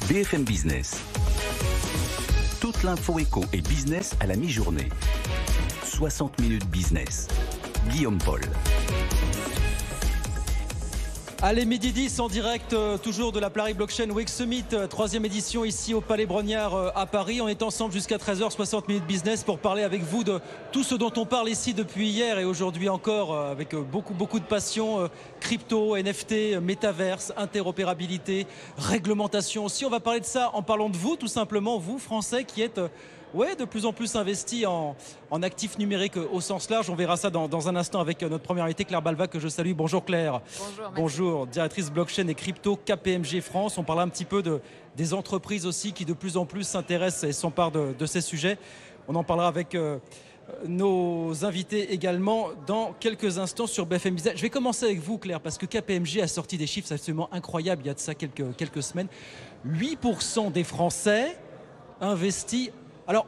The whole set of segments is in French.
BFM Business. Toute l'info éco et business à la mi-journée. 60 minutes business. Guillaume Paul. Allez, midi 10 en direct, toujours de la Paris Blockchain Week Summit, troisième édition ici au Palais Brongniart à Paris. On est ensemble jusqu'à 13h, 60 minutes business pour parler avec vous de tout ce dont on parle ici depuis hier et aujourd'hui encore avec beaucoup de passion. Crypto, NFT, métaverse, interopérabilité, réglementation aussi. On va parler de ça en parlant de vous, tout simplement, vous Français qui êtes... de plus en plus investi en actifs numériques au sens large. On verra ça dans un instant avec notre première invitée, Claire Balva, que je salue. Bonjour Claire. Bonjour. Bonjour, directrice blockchain et crypto KPMG France. On parle un petit peu des entreprises aussi qui de plus en plus s'intéressent et s'emparent de ces sujets. On en parlera avec nos invités également dans quelques instants sur BFM Business. Je vais commencer avec vous Claire, parce que KPMG a sorti des chiffres absolument incroyables il y a de ça quelques semaines. 8% des Français investis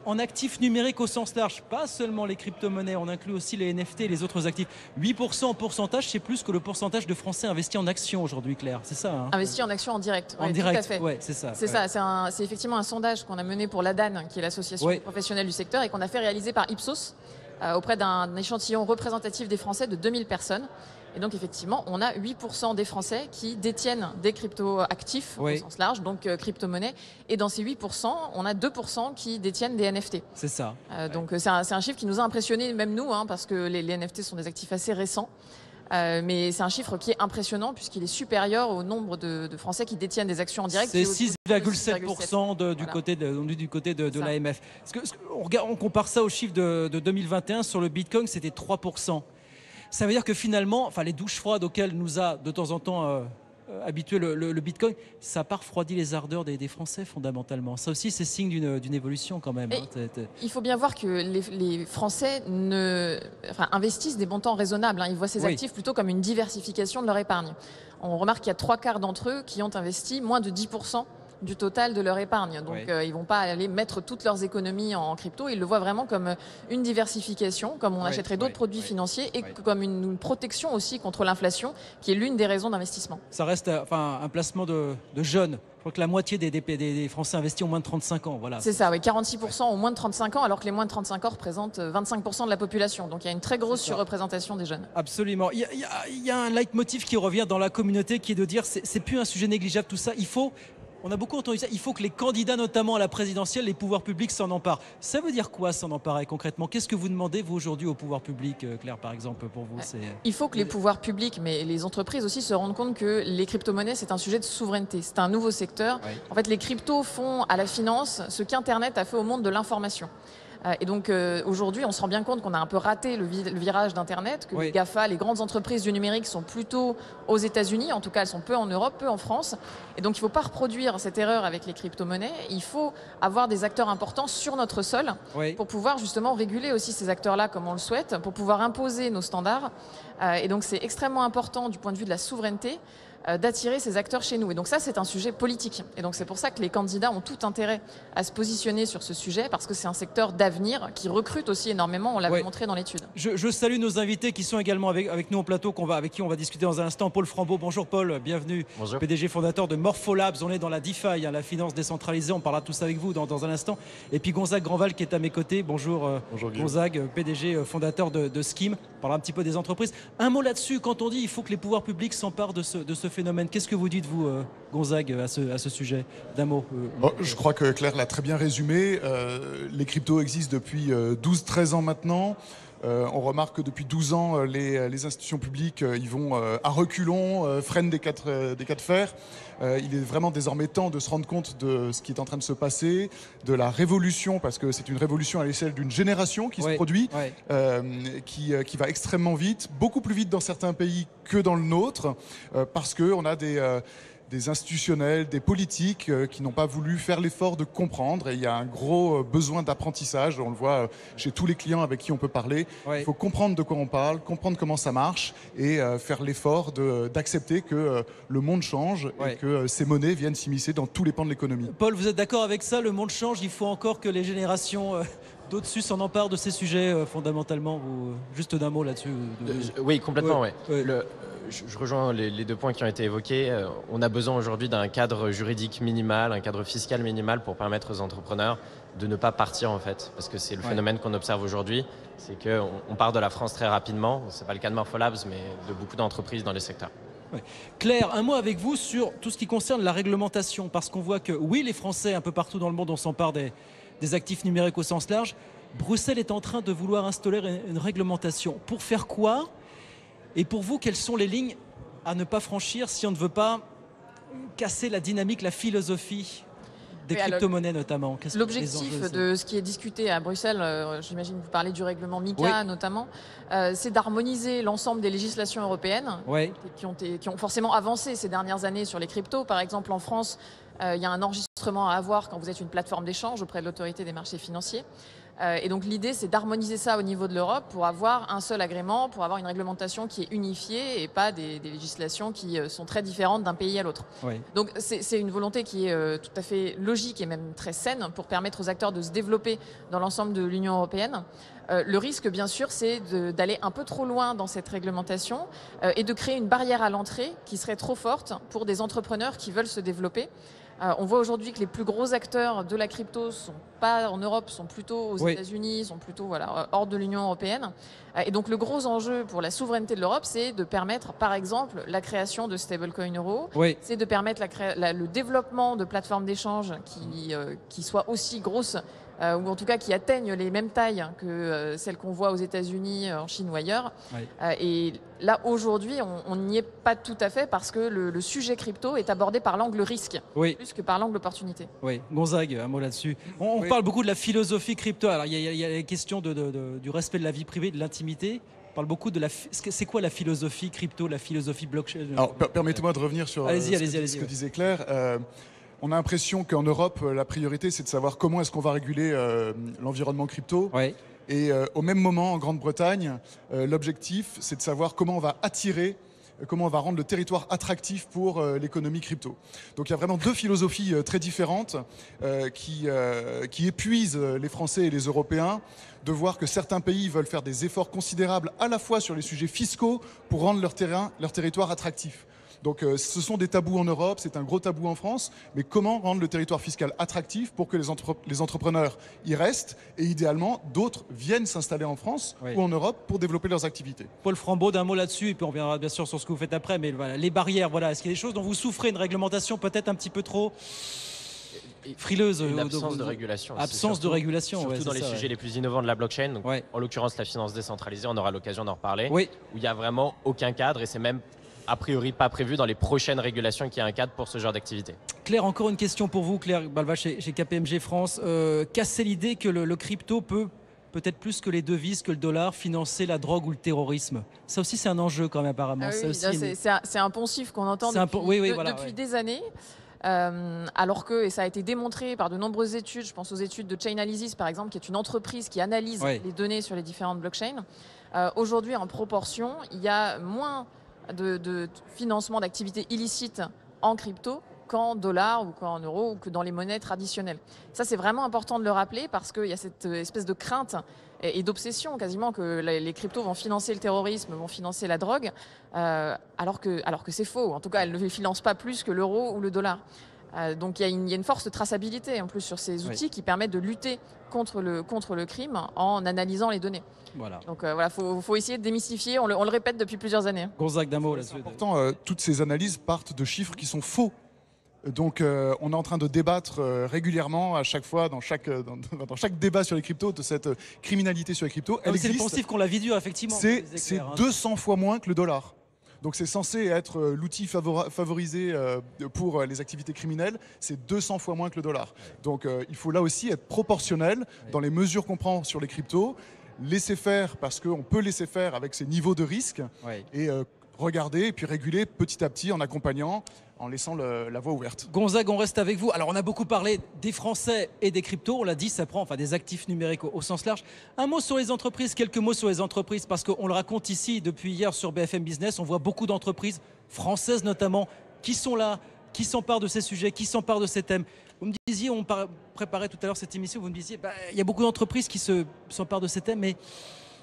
en actifs numériques au sens large, pas seulement les crypto-monnaies, on inclut aussi les NFT et les autres actifs. 8% en pourcentage, c'est plus que le pourcentage de Français investis en actions aujourd'hui, Claire, c'est ça hein? Investis en actions en direct. En direct, tout à fait. Ouais, c'est ça. C'est ça, c'est effectivement un sondage qu'on a mené pour l'ADAN, qui est l'association des professionnels du secteur, et qu'on a fait réaliser par Ipsos auprès d'un échantillon représentatif des Français de 2000 personnes. Et donc effectivement, on a 8% des Français qui détiennent des crypto-actifs au sens large, donc crypto-monnaies. Et dans ces 8%, on a 2% qui détiennent des NFT. C'est ça. Donc c'est un chiffre qui nous a impressionnés, même nous, parce que les NFT sont des actifs assez récents. Mais c'est un chiffre qui est impressionnant puisqu'il est supérieur au nombre de Français qui détiennent des actions en direct. C'est 6,7% du côté de l'AMF. On compare ça au chiffre de 2021 sur le Bitcoin, c'était 3%. Ça veut dire que finalement, les douches froides auxquelles nous a de temps en temps habitué le Bitcoin, ça n'a pas refroidi les ardeurs des Français fondamentalement. Ça aussi, c'est signe d'une évolution quand même. Il faut bien voir que les Français investissent des montants raisonnables. Ils voient ces actifs plutôt comme une diversification de leur épargne. On remarque qu'il y a 3/4 d'entre eux qui ont investi moins de 10% du total de leur épargne. Donc ils ne vont pas aller mettre toutes leurs économies en crypto. Ils le voient vraiment comme une diversification, comme on achèterait d'autres produits financiers et comme une protection aussi contre l'inflation, qui est l'une des raisons d'investissement. Ça reste un placement de jeunes. Je crois que la moitié des Français investis ont moins de 35 ans. Voilà. C'est ça, 46% ont moins de 35 ans, alors que les moins de 35 ans représentent 25% de la population. Donc il y a une très grosse surreprésentation des jeunes. Absolument. Il y a un leitmotiv qui revient dans la communauté qui est de dire c'est plus un sujet négligeable tout ça. On a beaucoup entendu ça. Il faut que les candidats, notamment à la présidentielle, les pouvoirs publics s'en emparent. Ça veut dire quoi s'en emparer concrètement? Qu'est-ce que vous demandez, vous, aujourd'hui, aux pouvoirs publics, Claire, par exemple, pour vous? Il faut que les pouvoirs publics, mais les entreprises aussi, se rendent compte que les crypto-monnaies, c'est un sujet de souveraineté. C'est un nouveau secteur. En fait, les cryptos font à la finance ce qu'Internet a fait au monde de l'information. Et donc aujourd'hui, on se rend bien compte qu'on a un peu raté le virage d'Internet, que les GAFA, les grandes entreprises du numérique, sont plutôt aux États-Unis. En tout cas, elles sont peu en Europe, peu en France. Et donc, il ne faut pas reproduire cette erreur avec les crypto-monnaies. Il faut avoir des acteurs importants sur notre sol pour pouvoir justement réguler aussi ces acteurs-là comme on le souhaite, pour pouvoir imposer nos standards. Et donc, c'est extrêmement important du point de vue de la souveraineté d'attirer ces acteurs chez nous. Et donc ça, c'est un sujet politique. Et donc c'est pour ça que les candidats ont tout intérêt à se positionner sur ce sujet, parce que c'est un secteur d'avenir qui recrute aussi énormément, on l'avait montré dans l'étude. Je salue nos invités qui sont également avec nous au plateau, avec qui on va discuter dans un instant. Paul Frambaud, bonjour Paul, bienvenue. Bonjour. PDG fondateur de Morpholabs, on est dans la DeFi, la finance décentralisée, on parlera tous avec vous dans un instant. Et puis Gonzague Grandval qui est à mes côtés, bonjour, Gonzague, PDG fondateur de Scheme, on parlera un petit peu des entreprises. Un mot là-dessus, quand on dit il faut que les pouvoirs publics s'emparent de ce phénomène. Qu'est-ce que vous dites, vous, Gonzague, à ce sujet? D'un mot. Je crois que Claire l'a très bien résumé. Les cryptos existent depuis 12-13 ans maintenant. On remarque que depuis 12 ans, les institutions publiques ils vont à reculons, freinent des cas de fer. Il est vraiment désormais temps de se rendre compte de ce qui est en train de se passer, de la révolution, parce que c'est une révolution à l'échelle d'une génération qui se produit, qui va extrêmement vite, beaucoup plus vite dans certains pays que dans le nôtre, parce qu'on a des institutionnels, des politiques qui n'ont pas voulu faire l'effort de comprendre. Et il y a un gros besoin d'apprentissage. On le voit chez tous les clients avec qui on peut parler. Il faut comprendre de quoi on parle, comprendre comment ça marche et faire l'effort d'accepter que le monde change et que ces monnaies viennent s'immiscer dans tous les pans de l'économie. Paul, vous êtes d'accord avec ça? Le monde change, il faut encore que les générations D'autres SUS en emparent de ces sujets fondamentalement. Juste d'un mot là-dessus. Oui, complètement. Ouais. Je rejoins les 2 points qui ont été évoqués. On a besoin aujourd'hui d'un cadre juridique minimal, un cadre fiscal minimal pour permettre aux entrepreneurs de ne pas partir en fait. Parce que c'est le phénomène qu'on observe aujourd'hui. C'est qu'on part de la France très rapidement. Ce n'est pas le cas de Morpholabs, mais de beaucoup d'entreprises dans les secteurs. Ouais. Claire, un mot avec vous sur tout ce qui concerne la réglementation. Parce qu'on voit que oui, les Français, un peu partout dans le monde, on s'empare des actifs numériques au sens large. Bruxelles est en train de vouloir instaurer une réglementation. Pour faire quoi? Et pour vous, quelles sont les lignes à ne pas franchir si on ne veut pas casser la dynamique, la philosophie des crypto-monnaies notamment? L'objectif de ce qui est discuté à Bruxelles, j'imagine que vous parlez du règlement MiCA notamment, c'est d'harmoniser l'ensemble des législations européennes qui ont forcément avancé ces dernières années sur les cryptos. Par exemple, en France, il y a un enregistrement à avoir quand vous êtes une plateforme d'échange auprès de l'autorité des marchés financiers. Et donc l'idée, c'est d'harmoniser ça au niveau de l'Europe pour avoir un seul agrément, pour avoir une réglementation qui est unifiée et pas des législations qui sont très différentes d'un pays à l'autre. Donc c'est une volonté qui est tout à fait logique et même très saine pour permettre aux acteurs de se développer dans l'ensemble de l'Union européenne. Le risque, bien sûr, c'est d'aller un peu trop loin dans cette réglementation et de créer une barrière à l'entrée qui serait trop forte pour des entrepreneurs qui veulent se développer. On voit aujourd'hui que les plus gros acteurs de la crypto sont pas en Europe, sont plutôt aux États-Unis, sont plutôt hors de l'Union européenne. Et donc le gros enjeu pour la souveraineté de l'Europe, c'est de permettre, par exemple, la création de stablecoin euros, c'est de permettre le développement de plateformes d'échange qui soient aussi grosses ou en tout cas qui atteignent les mêmes tailles que celles qu'on voit aux États-Unis, en Chine ou ailleurs. Et là, aujourd'hui, on n'y est pas tout à fait parce que le sujet crypto est abordé par l'angle risque, plus que par l'angle opportunité. Oui, Gonzague, un mot là-dessus. On parle beaucoup de la philosophie crypto. Alors, il y a les questions du respect de la vie privée, de l'intimité. On parle beaucoup de c'est quoi la philosophie crypto, la philosophie blockchain? Alors, permettez-moi de revenir sur ce que disait Claire. On a l'impression qu'en Europe, la priorité, c'est de savoir comment est-ce qu'on va réguler l'environnement crypto. Et au même moment, en Grande-Bretagne, l'objectif, c'est de savoir comment on va attirer, comment on va rendre le territoire attractif pour l'économie crypto. Donc il y a vraiment 2 philosophies très différentes qui épuisent les Français et les Européens de voir que certains pays veulent faire des efforts considérables à la fois sur les sujets fiscaux pour rendre leur territoire attractif. Donc ce sont des tabous en Europe, c'est un gros tabou en France, mais comment rendre le territoire fiscal attractif pour que les entrepreneurs y restent et idéalement d'autres viennent s'installer en France ou en Europe pour développer leurs activités. Paul Frambaud, d'un mot là-dessus, et puis on reviendra bien sûr sur ce que vous faites après, mais voilà, les barrières, est-ce qu'il y a des choses dont vous souffrez, une réglementation peut-être un petit peu trop frileuse? Une absence de régulation. Absence de régulation, surtout dans les sujets les plus innovants de la blockchain. Donc, en l'occurrence, la finance décentralisée, on aura l'occasion d'en reparler, où il n'y a vraiment aucun cadre et c'est même a priori pas prévu dans les prochaines régulations qu'il y ait un cadre pour ce genre d'activité. Claire, encore une question pour vous, Claire Balva chez KPMG France. Casser l'idée que le crypto peut-être plus que les devises, que le dollar, financer la drogue ou le terrorisme. Ça aussi, c'est un enjeu quand même apparemment. C'est un poncif qu'on entend depuis des années. Alors que, et ça a été démontré par de nombreuses études, je pense aux études de Chainalysis par exemple, qui est une entreprise qui analyse les données sur les différentes blockchains. Aujourd'hui, en proportion, il y a moins de financement d'activités illicites en crypto qu'en dollars ou qu'en euros ou que dans les monnaies traditionnelles. Ça, c'est vraiment important de le rappeler parce qu'il y a cette espèce de crainte et d'obsession quasiment que les cryptos vont financer le terrorisme, vont financer la drogue, alors que c'est faux. En tout cas, elles ne les financent pas plus que l'euro ou le dollar. Donc il y a une force de traçabilité en plus sur ces outils qui permettent de lutter contre le crime en analysant les données. Donc faut essayer de démystifier, on le répète depuis plusieurs années. Gonzague, d'un mot là-dessus. Pourtant, toutes ces analyses partent de chiffres qui sont faux. Donc on est en train de débattre régulièrement à chaque fois dans chaque débat sur les cryptos de cette criminalité sur les cryptos. C'est le poncif qu'on la vie dure effectivement. C'est 200 fois moins que le dollar. Donc c'est censé être l'outil favorisé pour les activités criminelles, c'est 200 fois moins que le dollar. Donc il faut là aussi être proportionnel dans les mesures qu'on prend sur les cryptos, laisser faire parce qu'on peut laisser faire avec ces niveaux de risque et regarder et puis réguler petit à petit en accompagnant, en laissant la voie ouverte. Gonzague, on reste avec vous. Alors on a beaucoup parlé des Français et des cryptos, on l'a dit, ça prend des actifs numériques au sens large. Un mot sur les entreprises, quelques mots sur les entreprises, parce qu'on le raconte ici depuis hier sur BFM Business, on voit beaucoup d'entreprises françaises notamment qui sont là, qui s'emparent de ces sujets, qui s'emparent de ces thèmes. Vous me disiez, on préparait tout à l'heure cette émission, vous me disiez, il y a beaucoup d'entreprises qui s'emparent de ces thèmes, mais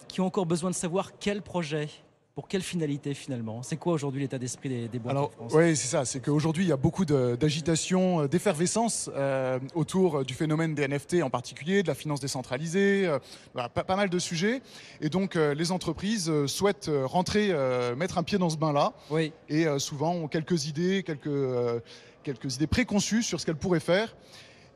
qui ont encore besoin de savoir quel projet, pour quelle finalité finalement. C'est quoi aujourd'hui l'état d'esprit des boîtes en France? Oui, c'est ça. C'est qu'aujourd'hui, il y a beaucoup d'agitation, d'effervescence autour du phénomène des NFT en particulier, de la finance décentralisée, pas mal de sujets. Et donc, les entreprises souhaitent rentrer, mettre un pied dans ce bain-là. Oui. Et souvent ont quelques idées préconçues sur ce qu'elles pourraient faire.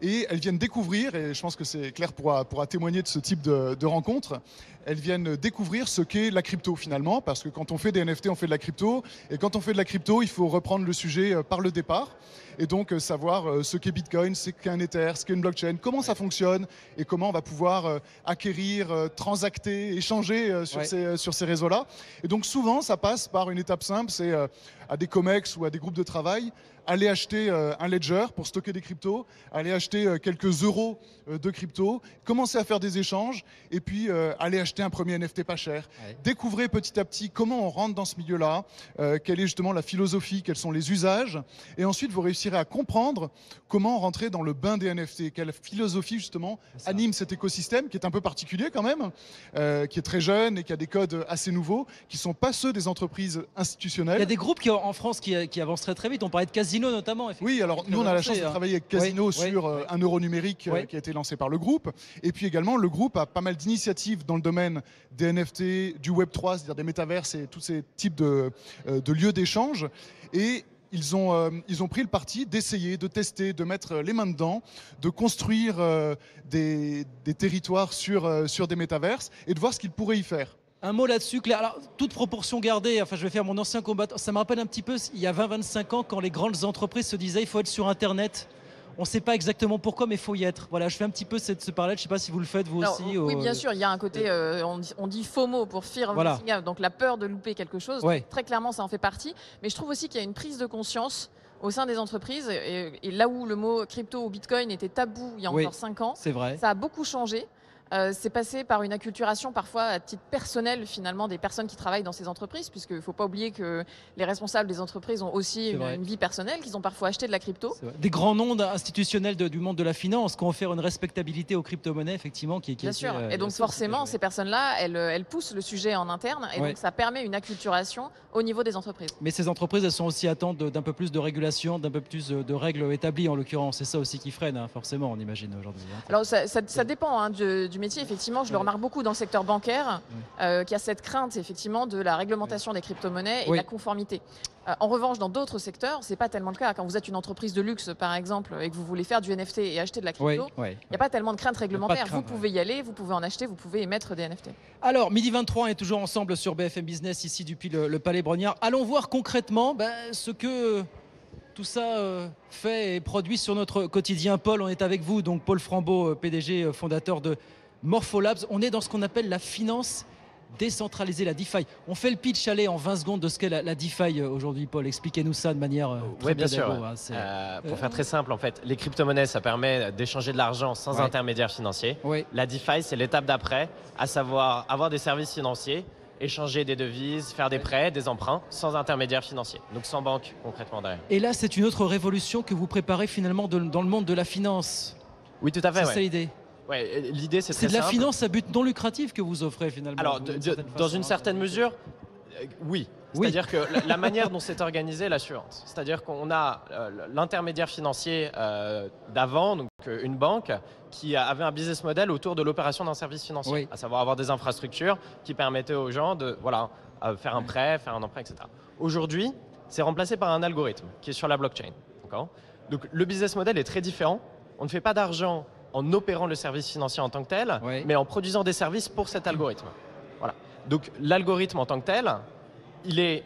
Et elles viennent découvrir, et je pense que Claire pourra témoigner de ce type de rencontre, elles viennent découvrir ce qu'est la crypto finalement, parce que quand on fait des NFT, on fait de la crypto, et quand on fait de la crypto, il faut reprendre le sujet par le départ, et donc savoir ce qu'est Bitcoin, ce qu'est un Ether, ce qu'est une blockchain, comment ça fonctionne, et comment on va pouvoir acquérir, transacter, échanger sur ces réseaux-là. Et donc souvent, ça passe par une étape simple, c'est à des COMEX ou à des groupes de travail, aller acheter un ledger pour stocker des cryptos, aller acheter quelques euros de crypto, commencer à faire des échanges et puis aller acheter un premier NFT pas cher. Ouais. Découvrez petit à petit comment on rentre dans ce milieu-là, quelle est justement la philosophie, quels sont les usages, et ensuite vous réussirez à comprendre comment rentrer dans le bain des NFT, quelle philosophie justement anime cet écosystème qui est un peu particulier quand même, qui est très jeune et qui a des codes assez nouveaux, qui ne sont pas ceux des entreprises institutionnelles. Il y a des groupes en France qui avancent très vite, on parlait de Casino notamment. Oui, alors nous on a la chance de travailler avec Casino sur un euro numérique qui a été lancé par le groupe. Et puis également, le groupe a pas mal d'initiatives dans le domaine des NFT, du Web3, c'est-à-dire des métavers et tous ces types de lieux d'échange. Et ils ont pris le parti d'essayer, de tester, de mettre les mains dedans, de construire des territoires sur des métavers et de voir ce qu'ils pourraient y faire. Un mot là-dessus, Claire. Alors, toute proportion gardée, enfin, je vais faire mon ancien combattant. Ça me rappelle un petit peu, il y a 20-25 ans, quand les grandes entreprises se disaient il faut être sur Internet. On ne sait pas exactement pourquoi, mais il faut y être. Voilà, je fais un petit peu ce parallèle. Je ne sais pas si vous le faites, vous aussi. Oui, bien sûr. Il y a un côté, on dit FOMO pour Fear of Missing Out, donc la peur de louper quelque chose. Ouais. Très clairement, ça en fait partie. Mais je trouve aussi qu'il y a une prise de conscience au sein des entreprises. Et là où le mot crypto ou Bitcoin était tabou il y a encore 5 ans, c'est vrai. Ça a beaucoup changé. C'est passé par une acculturation parfois à titre personnel finalement des personnes qui travaillent dans ces entreprises, puisqu'il ne faut pas oublier que les responsables des entreprises ont aussi une vie personnelle, qu'ils ont parfois acheté de la crypto. Des grands noms institutionnels du monde de la finance qui ont offert une respectabilité aux crypto-monnaies effectivement. Bien sûr, et donc forcément ces personnes-là, elles poussent le sujet en interne et donc ça permet une acculturation au niveau des entreprises. Mais ces entreprises, elles sont aussi attentes d'un peu plus de régulation, d'un peu plus de règles établies en l'occurrence. C'est ça aussi qui freine forcément, on imagine aujourd'hui. Alors ça dépend du métier, effectivement, je le remarque beaucoup dans le secteur bancaire, qui a cette crainte effectivement de la réglementation des crypto-monnaies et de la conformité. En revanche, dans d'autres secteurs, c'est pas tellement le cas. Quand vous êtes une entreprise de luxe, par exemple, et que vous voulez faire du NFT et acheter de la crypto, il n'y a pas tellement de crainte réglementaire. Vous pouvez y aller, vous pouvez en acheter, vous pouvez émettre des NFT. Alors, midi 23, on est toujours ensemble sur BFM Business, ici depuis le Palais Brongniart. Allons voir concrètement ce que tout ça fait et produit sur notre quotidien. Paul, on est avec vous, donc Paul Frambaud, PDG, fondateur de Morpholabs. On est dans ce qu'on appelle la finance décentralisée, la DeFi. On fait le pitch, allez, en 20 secondes de ce qu'est la DeFi aujourd'hui, Paul. Expliquez-nous ça de manière très bien pédago, sûr. Pour faire très simple, en fait, les crypto-monnaies, ça permet d'échanger de l'argent sans intermédiaire financier. La DeFi, c'est l'étape d'après, à savoir avoir des services financiers, échanger des devises, faire des prêts, des emprunts, sans intermédiaire financier. Donc sans banque, concrètement, derrière. Et là, c'est une autre révolution que vous préparez finalement dans le monde de la finance. Oui, tout à fait. C'est ça l'idée. Ouais, l'idée, c'est de la finance à but non lucratif que vous offrez finalement. Alors, dans une certaine mesure, oui. C'est-à-dire que la manière dont c'est organisé, la suivante. C'est-à-dire qu'on a l'intermédiaire financier d'avant, donc une banque, qui avait un business model autour de l'opération d'un service financier, à savoir avoir des infrastructures qui permettaient aux gens de faire un prêt, faire un emprunt, etc. Aujourd'hui, c'est remplacé par un algorithme qui est sur la blockchain. Donc le business model est très différent. On ne fait pas d'argent en opérant le service financier en tant que tel, mais en produisant des services pour cet algorithme. Voilà. Donc l'algorithme en tant que tel, il est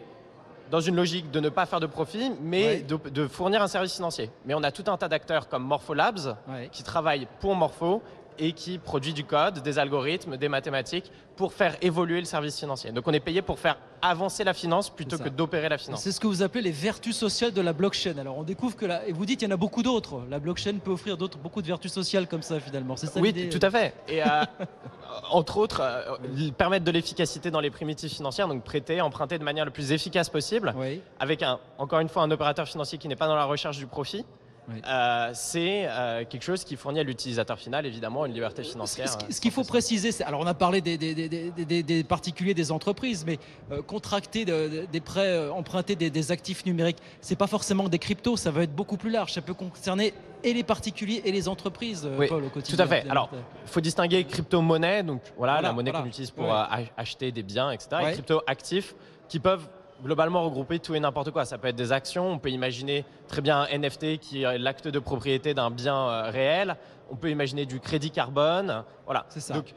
dans une logique de ne pas faire de profit, mais de fournir un service financier. Mais on a tout un tas d'acteurs comme Morpholabs qui travaillent pour Morpho et qui produit du code, des algorithmes, des mathématiques pour faire évoluer le service financier. Donc on est payé pour faire avancer la finance plutôt que d'opérer la finance. C'est ce que vous appelez les vertus sociales de la blockchain. Alors on découvre que et vous dites qu'il y en a beaucoup d'autres. La blockchain peut offrir beaucoup de vertus sociales comme ça finalement. C'est ça l'idée. Oui, tout à fait. Et entre autres, permettre de l'efficacité dans les primitives financières, donc prêter, emprunter de manière le plus efficace possible, avec encore une fois un opérateur financier qui n'est pas dans la recherche du profit, Oui. C'est quelque chose qui fournit à l'utilisateur final, évidemment, une liberté financière. Ce qu'il faut préciser, alors on a parlé des particuliers, des entreprises, mais contracter des prêts, emprunter des actifs numériques, c'est pas forcément des cryptos, ça va être beaucoup plus large. Ça peut concerner et les particuliers et les entreprises, oui, Paul, au quotidien. tout à fait. Alors, il faut distinguer crypto-monnaie, donc la monnaie qu'on utilise pour Ouais. acheter des biens, etc., Ouais. et crypto-actifs qui peuvent globalement regrouper tout et n'importe quoi. Ça peut être des actions, on peut imaginer très bien un NFT qui est l'acte de propriété d'un bien réel, on peut imaginer du crédit carbone, voilà. C'est ça. Donc,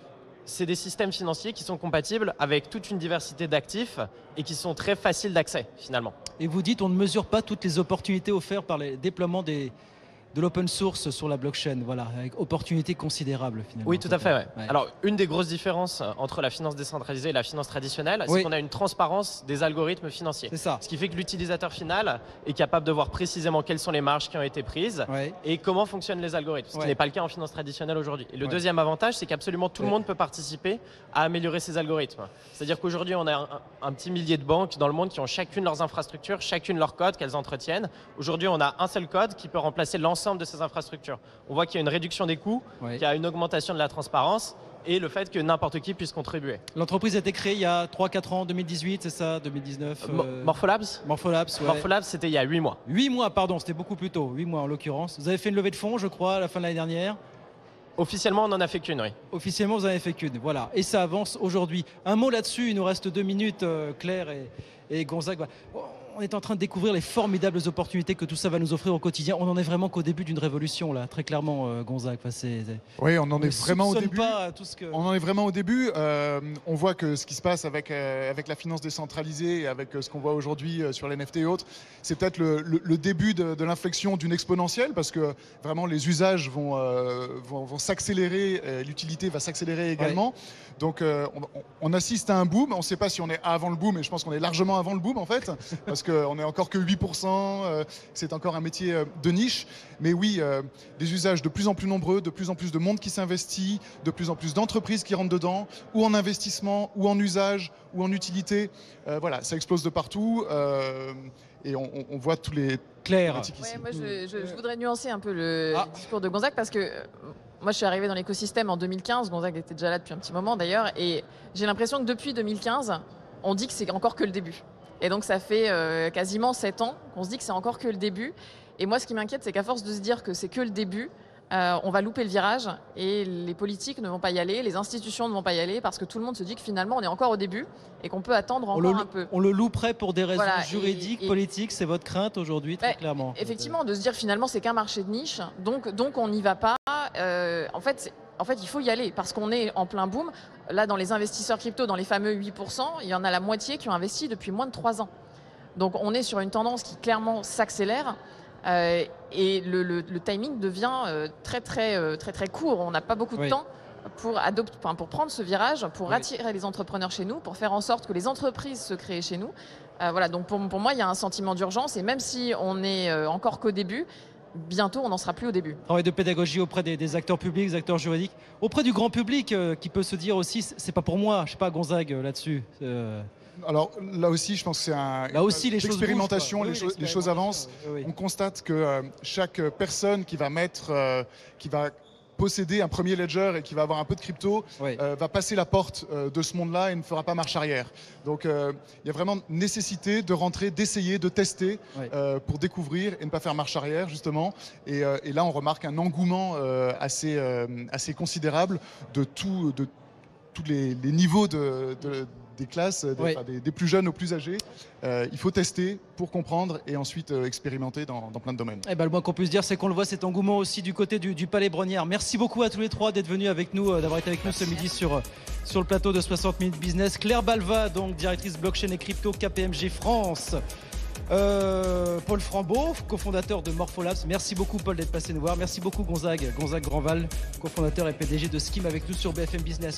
c'est des systèmes financiers qui sont compatibles avec toute une diversité d'actifs et qui sont très faciles d'accès finalement. Et vous dites, on ne mesure pas toutes les opportunités offertes par les déploiements de l'open source sur la blockchain, voilà, avec opportunités considérables finalement. Oui, tout à fait. Ouais. Ouais. Alors, une des grosses différences entre la finance décentralisée et la finance traditionnelle, Oui. c'est qu'on a une transparence des algorithmes financiers. C'est ça. Ce qui fait que l'utilisateur final est capable de voir précisément quelles sont les marges qui ont été prises Ouais. et comment fonctionnent les algorithmes, ce Ouais. qui n'est pas le cas en finance traditionnelle aujourd'hui. Et le Ouais. deuxième avantage, c'est qu'absolument tout le Ouais. monde peut participer à améliorer ces algorithmes. C'est-à-dire qu'aujourd'hui, on a un petit millier de banques dans le monde qui ont chacune leurs infrastructures, chacune leur code qu'elles entretiennent. Aujourd'hui, on a un seul code qui peut remplacer l'ensemble de ces infrastructures. On voit qu'il y a une réduction des coûts, Ouais. qu'il y a une augmentation de la transparence et le fait que n'importe qui puisse contribuer. L'entreprise a été créée il y a 3-4 ans, 2018, c'est ça, 2019 Morpholabs Morpholabs, ouais. Morpholabs, c'était il y a 8 mois. 8 mois, pardon, c'était beaucoup plus tôt, 8 mois en l'occurrence. Vous avez fait une levée de fonds, je crois, à la fin de l'année dernière. Officiellement, on n'en a fait qu'une, oui. Officiellement, vous en avez fait qu'une, voilà. Et ça avance aujourd'hui. Un mot là-dessus, il nous reste 2 minutes, Claire et Gonzague. Voilà. On est en train de découvrir les formidables opportunités que tout ça va nous offrir au quotidien. On en est vraiment qu'au début d'une révolution, là, très clairement, Gonzague. Enfin, Oui, on en est ne vraiment au soupçonne début. pas tout ce que... On en est vraiment au début. On voit que ce qui se passe avec la finance décentralisée et avec ce qu'on voit aujourd'hui sur les NFT et autres, c'est peut-être le début de l'inflexion d'une exponentielle parce que vraiment les usages vont s'accélérer, l'utilité va s'accélérer également. Donc on assiste à un boom. On ne sait pas si on est avant le boom, mais je pense qu'on est largement avant le boom en fait, parce qu'on n'est encore que 8%, c'est encore un métier de niche. Mais oui, des usages de plus en plus nombreux, de plus en plus de monde qui s'investit, de plus en plus d'entreprises qui rentrent dedans, ou en investissement, ou en usage, ou en utilité. Voilà, ça explose de partout. Et on voit tous les... Claire. Ouais, moi, je voudrais nuancer un peu le discours de Gonzague parce que moi, je suis arrivée dans l'écosystème en 2015. Gonzague était déjà là depuis un petit moment d'ailleurs. Et j'ai l'impression que depuis 2015, on dit que c'est encore que le début. Et donc, ça fait quasiment 7 ans qu'on se dit que c'est encore que le début. Et moi, ce qui m'inquiète, c'est qu'à force de se dire que c'est que le début, on va louper le virage et les politiques ne vont pas y aller, les institutions ne vont pas y aller parce que tout le monde se dit que finalement, on est encore au début et qu'on peut attendre encore un peu. On le louperait pour des raisons Voilà, juridiques, politiques. C'est votre crainte aujourd'hui, très clairement. Effectivement, de se dire finalement, c'est qu'un marché de niche, donc on n'y va pas. En fait, il faut y aller parce qu'on est en plein boom. Là, dans les investisseurs crypto, dans les fameux 8%, il y en a la moitié qui ont investi depuis moins de 3 ans. Donc, on est sur une tendance qui clairement s'accélère et le timing devient très court. On n'a pas beaucoup de temps pour prendre ce virage, pour attirer les entrepreneurs chez nous, pour faire en sorte que les entreprises se créent chez nous. Voilà, donc pour moi, il y a un sentiment d'urgence et même si on n'est encore qu'au début, bientôt, on n'en sera plus au début. Travail de pédagogie auprès des acteurs publics, des acteurs juridiques, auprès du grand public qui peut se dire aussi, c'est pas pour moi, je sais pas, Gonzague là-dessus. Alors là aussi, je pense que c'est les choses l'expérimentation, bougent, les choses avancent. Oui. On constate que chaque personne qui va posséder un premier ledger et qui va avoir un peu de crypto va passer la porte de ce monde-là et ne fera pas marche arrière. Donc il y a vraiment nécessité de rentrer, d'essayer, de tester pour découvrir et ne pas faire marche arrière justement. Et là on remarque un engouement assez considérable de tous les niveaux des classes, des plus jeunes aux plus âgés. Il faut tester pour comprendre et ensuite expérimenter dans plein de domaines. Le moins qu'on puisse dire, c'est qu'on le voit, cet engouement aussi du côté du Palais Brongniart. Merci beaucoup à tous les trois d'être venus avec nous, d'avoir été avec nous ce midi sur le plateau de 60 minutes business. Claire Balva, donc directrice blockchain et crypto KPMG France. Paul Frambeau, cofondateur de Morpholabs. Merci beaucoup Paul d'être passé nous voir. Merci beaucoup Gonzague Grandval, cofondateur et PDG de Skim avec nous sur BFM Business.